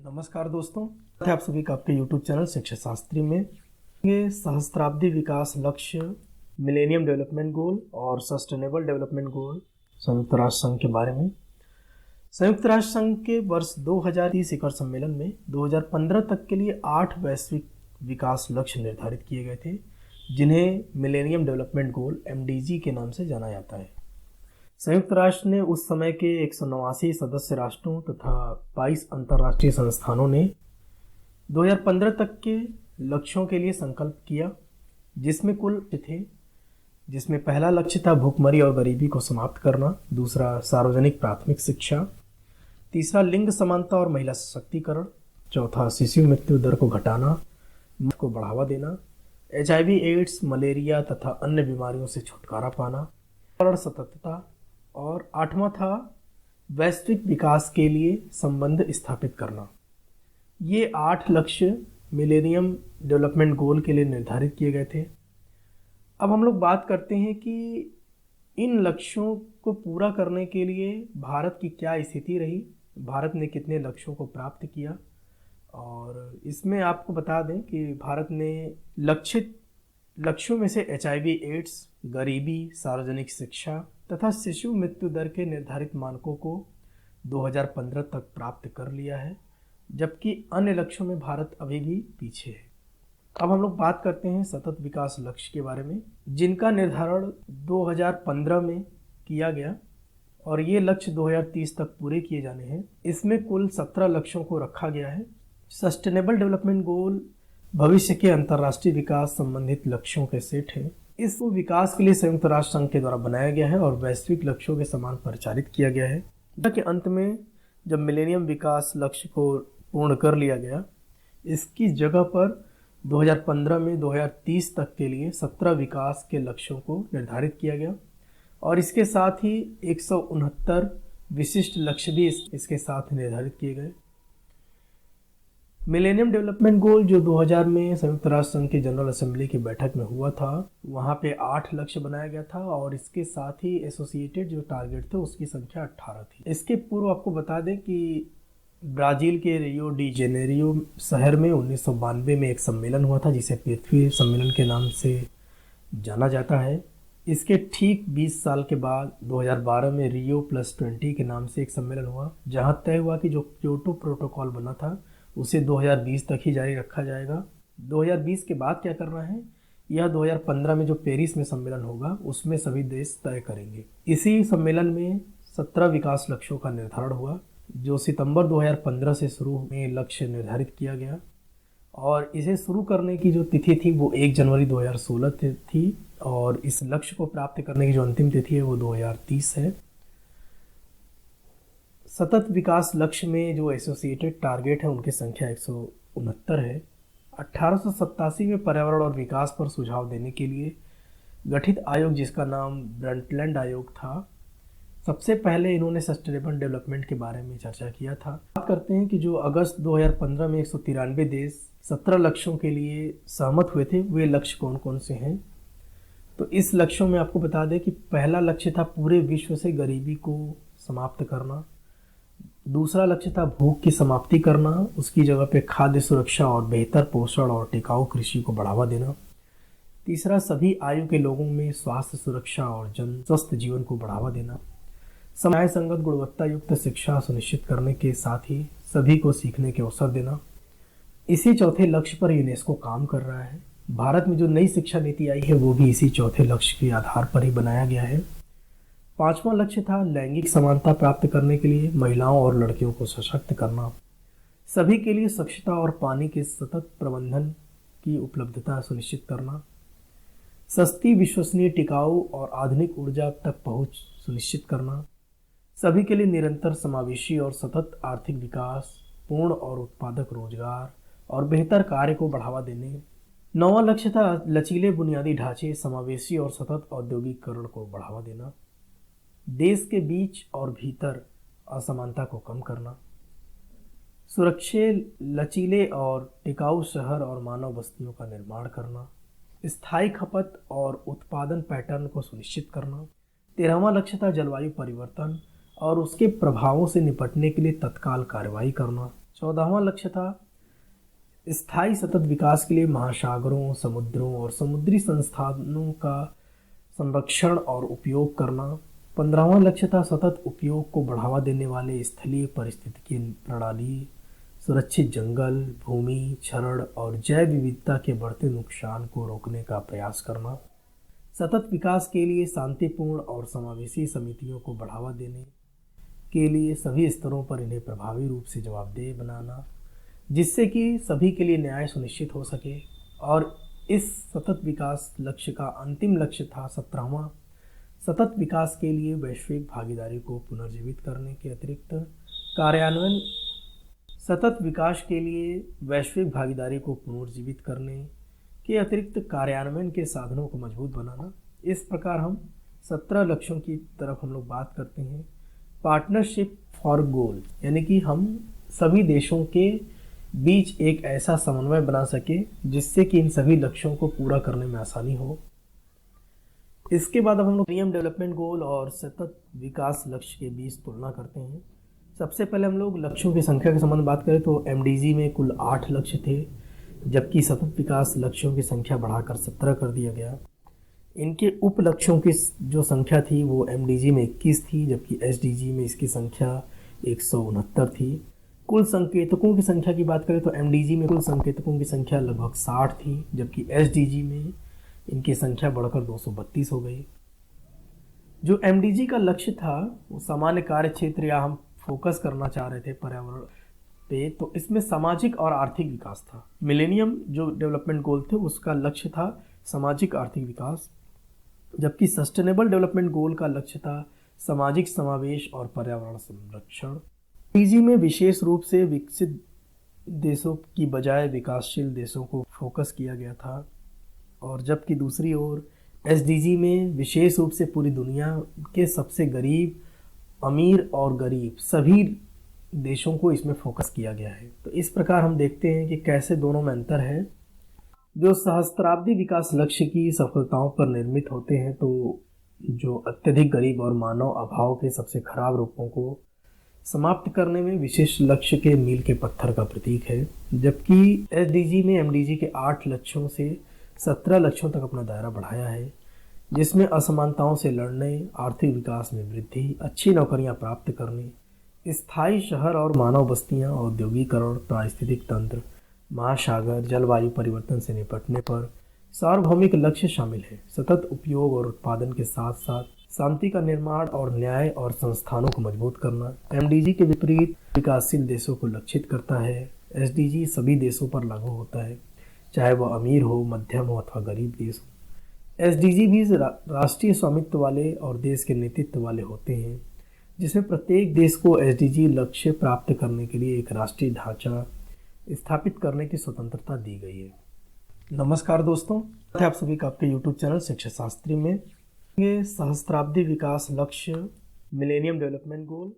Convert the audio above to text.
नमस्कार दोस्तों, आप सभी का आपके YouTube चैनल शिक्षा शास्त्री में ये सहस्त्राब्दी विकास लक्ष्य, मिलेनियम डेवलपमेंट गोल और सस्टेनेबल डेवलपमेंट गोल संयुक्त राष्ट्र संघ के बारे में। संयुक्त राष्ट्र संघ के वर्ष 2030 शिखर सम्मेलन में 2015 तक के लिए 8 वैश्विक विकास लक्ष्य निर्धारित किए गए थे, जिन्हें मिलेनियम डेवलपमेंट गोल MDG के नाम से जाना जाता है। संयुक्त राष्ट्र ने उस समय के 189 सदस्य राष्ट्रों तथा 22 अंतर्राष्ट्रीय संस्थानों ने 2015 तक के लक्ष्यों के लिए संकल्प किया, जिसमें कुल थे। जिसमें पहला लक्ष्य था भूखमरी और गरीबी को समाप्त करना, दूसरा सार्वजनिक प्राथमिक शिक्षा, तीसरा लिंग समानता और महिला सशक्तिकरण, चौथा शिशु मृत्यु दर को घटाना, को बढ़ावा देना, HIV एड्स, मलेरिया तथा अन्य बीमारियों से छुटकारा पाना, पर्यावरण सततता, और 8वां था वैश्विक विकास के लिए संबंध स्थापित करना। ये 8 लक्ष्य मिलेनियम डेवलपमेंट गोल के लिए निर्धारित किए गए थे। अब हम लोग बात करते हैं कि इन लक्ष्यों को पूरा करने के लिए भारत की क्या स्थिति रही, भारत ने कितने लक्ष्यों को प्राप्त किया। और इसमें आपको बता दें कि भारत ने लक्षित लक्ष्यों में से HIV एड्स, गरीबी, सार्वजनिक शिक्षा तथा शिशु मृत्यु दर के निर्धारित मानकों को 2015 तक प्राप्त कर लिया है, जबकि अन्य लक्ष्यों में भारत अभी भी पीछे है। अब हम लोग बात करते हैं सतत विकास लक्ष्य के बारे में, जिनका निर्धारण 2015 में किया गया और ये लक्ष्य 2030 तक पूरे किए जाने हैं। इसमें कुल 17 लक्ष्यों को रखा गया है। सस्टेनेबल डेवलपमेंट गोल भविष्य के अंतर्राष्ट्रीय विकास संबंधित लक्ष्यों के सेट है। इस विकास के लिए संयुक्त राष्ट्र संघ के द्वारा बनाया गया है और वैश्विक लक्ष्यों के समान परिचालित किया गया है। के अंत में जब मिलेनियम विकास लक्ष्य को पूर्ण कर लिया गया, इसकी जगह पर 2015 में 2030 तक के लिए 17 विकास के लक्ष्यों को निर्धारित किया गया और इसके साथ ही 169 विशिष्ट लक्ष्य भी इसके साथ निर्धारित किए गए। मिलेनियम डेवलपमेंट गोल जो 2000 में संयुक्त राष्ट्र संघ की जनरल असेंबली की बैठक में हुआ था, वहाँ पे 8 लक्ष्य बनाया गया था और इसके साथ ही एसोसिएटेड जो टारगेट थे उसकी संख्या 18 थी। इसके पूर्व आपको बता दें कि ब्राज़ील के रियो डी जेनेरियो शहर में 1992 में एक सम्मेलन हुआ था, जिसे पृथ्वी सम्मेलन के नाम से जाना जाता है। इसके ठीक 20 साल के बाद 2012 में रियो +20 के नाम से एक सम्मेलन हुआ, जहाँ तय हुआ कि जो क्योटो प्रोटोकॉल बना था उसे 2020 तक ही जारी रखा जाएगा। 2020 के बाद क्या करना है, यह 2015 में जो पेरिस में सम्मेलन होगा उसमें सभी देश तय करेंगे। इसी सम्मेलन में 17 विकास लक्ष्यों का निर्धारण हुआ, जो सितंबर 2015 से शुरू में लक्ष्य निर्धारित किया गया और इसे शुरू करने की जो तिथि थी वो 1 जनवरी 2016 थी और इस लक्ष्य को प्राप्त करने की जो अंतिम तिथि है वो 2030 है। सतत विकास लक्ष्य में जो एसोसिएटेड टारगेट है उनकी संख्या 169 है। 1887 में पर्यावरण और विकास पर सुझाव देने के लिए गठित आयोग, जिसका नाम ब्रंटलैंड आयोग था, सबसे पहले इन्होंने सस्टेनेबल डेवलपमेंट के बारे में चर्चा किया था। बात करते हैं कि जो अगस्त 2015 में 193 देश 17 लक्ष्यों के लिए सहमत हुए थे, वे लक्ष्य कौन कौन से हैं। तो इस लक्ष्यों में आपको बता दें कि पहला लक्ष्य था पूरे विश्व से गरीबी को समाप्त करना, दूसरा लक्ष्य था भूख की समाप्ति करना, उसकी जगह पे खाद्य सुरक्षा और बेहतर पोषण और टिकाऊ कृषि को बढ़ावा देना, तीसरा सभी आयु के लोगों में स्वास्थ्य सुरक्षा और स्वस्थ जीवन को बढ़ावा देना, समय संगत गुणवत्ता युक्त शिक्षा सुनिश्चित करने के साथ ही सभी को सीखने के अवसर देना। इसी चौथे लक्ष्य पर यूनेस्को काम कर रहा है। भारत में जो नई शिक्षा नीति आई है वो भी इसी चौथे लक्ष्य के आधार पर ही बनाया गया है। 5वां लक्ष्य था लैंगिक समानता प्राप्त करने के लिए महिलाओं और लड़कियों को सशक्त करना, सभी के लिए स्वच्छता और पानी के सतत प्रबंधन की उपलब्धता सुनिश्चित करना, सस्ती, विश्वसनीय, टिकाऊ और आधुनिक ऊर्जा तक पहुंच सुनिश्चित करना, सभी के लिए निरंतर समावेशी और सतत आर्थिक विकास, पूर्ण और उत्पादक रोजगार और बेहतर कार्य को बढ़ावा देने। 9वां लक्ष्य था लचीले बुनियादी ढांचे, समावेशी और सतत औद्योगिकरण को बढ़ावा देना, देश के बीच और भीतर असमानता को कम करना, सुरक्षित, लचीले और टिकाऊ शहर और मानव बस्तियों का निर्माण करना, स्थायी खपत और उत्पादन पैटर्न को सुनिश्चित करना। 13वां लक्ष्य था जलवायु परिवर्तन और उसके प्रभावों से निपटने के लिए तत्काल कार्रवाई करना। 14वां लक्ष्य था स्थायी सतत विकास के लिए महासागरों, समुद्रों और समुद्री संसाधनों का संरक्षण और उपयोग करना। 15वां लक्ष्य था सतत उपयोग को बढ़ावा देने वाले स्थलीय पारिस्थितिकी प्रणाली, सुरक्षित जंगल, भूमि क्षरण और जैव विविधता के बढ़ते नुकसान को रोकने का प्रयास करना। सतत विकास के लिए शांतिपूर्ण और समावेशी समितियों को बढ़ावा देने के लिए सभी स्तरों पर इन्हें प्रभावी रूप से जवाबदेह बनाना, जिससे कि सभी के लिए न्याय सुनिश्चित हो सके। और इस सतत विकास लक्ष्य का अंतिम लक्ष्य था 17वां सतत विकास के लिए वैश्विक भागीदारी को पुनर्जीवित करने के अतिरिक्त कार्यान्वयन सतत विकास के लिए वैश्विक भागीदारी को पुनर्जीवित करने के अतिरिक्त कार्यान्वयन के साधनों को मजबूत बनाना। इस प्रकार हम 17 लक्ष्यों की तरफ हम लोग बात करते हैं। पार्टनरशिप फॉर गोल, यानी कि हम सभी देशों के बीच एक ऐसा समन्वय बना सके जिससे कि इन सभी लक्ष्यों को पूरा करने में आसानी हो। इसके बाद अब हम लोग मिलेनियम डेवलपमेंट गोल और सतत विकास लक्ष्य के बीच तुलना करते हैं। सबसे पहले हम लोग लक्ष्यों की संख्या के संबंध में बात करें तो एमडीजी में कुल 8 लक्ष्य थे, जबकि सतत विकास लक्ष्यों की संख्या बढ़ाकर 17 कर दिया गया। इनके उप लक्ष्यों की जो संख्या थी वो एमडीजी में 21 थी, जबकि एसडीजी में इसकी संख्या 169 थी। कुल संकेतकों की संख्या की बात करें तो एमडीजी में कुल संकेतकों की संख्या लगभग 60 थी, जबकि एसडीजी में इनकी संख्या बढ़कर 232 हो गई। जो एमडीजी का लक्ष्य था वो सामान्य कार्य क्षेत्र, या हम फोकस करना चाह रहे थे पर्यावरण पे, तो इसमें सामाजिक और आर्थिक विकास था। मिलेनियम जो डेवलपमेंट गोल थे उसका लक्ष्य था सामाजिक आर्थिक विकास, जबकि सस्टेनेबल डेवलपमेंट गोल का लक्ष्य था सामाजिक समावेश और पर्यावरण संरक्षण। एमडीजी में विशेष रूप से विकसित देशों की बजाय विकासशील देशों को फोकस किया गया था, और जबकि दूसरी ओर एसडीजी में विशेष रूप से पूरी दुनिया के सबसे गरीब, अमीर और गरीब सभी देशों को इसमें फोकस किया गया है। तो इस प्रकार हम देखते हैं कि कैसे दोनों में अंतर है। जो सहस्त्राब्दी विकास लक्ष्य की सफलताओं पर निर्मित होते हैं तो जो अत्यधिक गरीब और मानव अभाव के सबसे खराब रूपों को समाप्त करने में विशेष लक्ष्य के मील के पत्थर का प्रतीक है, जबकि एसडीजी में एमडीजी के 8 लक्ष्यों से 17 लक्ष्यों तक अपना दायरा बढ़ाया है, जिसमें असमानताओं से लड़ने, आर्थिक विकास में वृद्धि, अच्छी नौकरियां प्राप्त करने, स्थायी शहर और मानव बस्तियां, औद्योगिकरण, पारिस्थितिक तंत्र, महासागर, जलवायु परिवर्तन से निपटने पर सार्वभौमिक लक्ष्य शामिल है। सतत उपयोग और उत्पादन के साथ साथ शांति का निर्माण और न्याय और संस्थानों को मजबूत करना। एमडीजी के विपरीत विकासशील देशों को लक्षित करता है। एसडीजी सभी देशों पर लागू होता है, चाहे वह अमीर हो, मध्यम हो अथवा गरीब देश हो। एसडीजी भी राष्ट्रीय स्वामित्व वाले और देश के नेतृत्व वाले होते हैं, जिसमें प्रत्येक देश को एसडीजी लक्ष्य प्राप्त करने के लिए एक राष्ट्रीय ढांचा स्थापित करने की स्वतंत्रता दी गई है। नमस्कार दोस्तों, आप सभी का आपके यूट्यूब चैनल शिक्षा शास्त्री में। ये सहस्त्राब्दी विकास लक्ष्य, मिलेनियम डेवलपमेंट गोल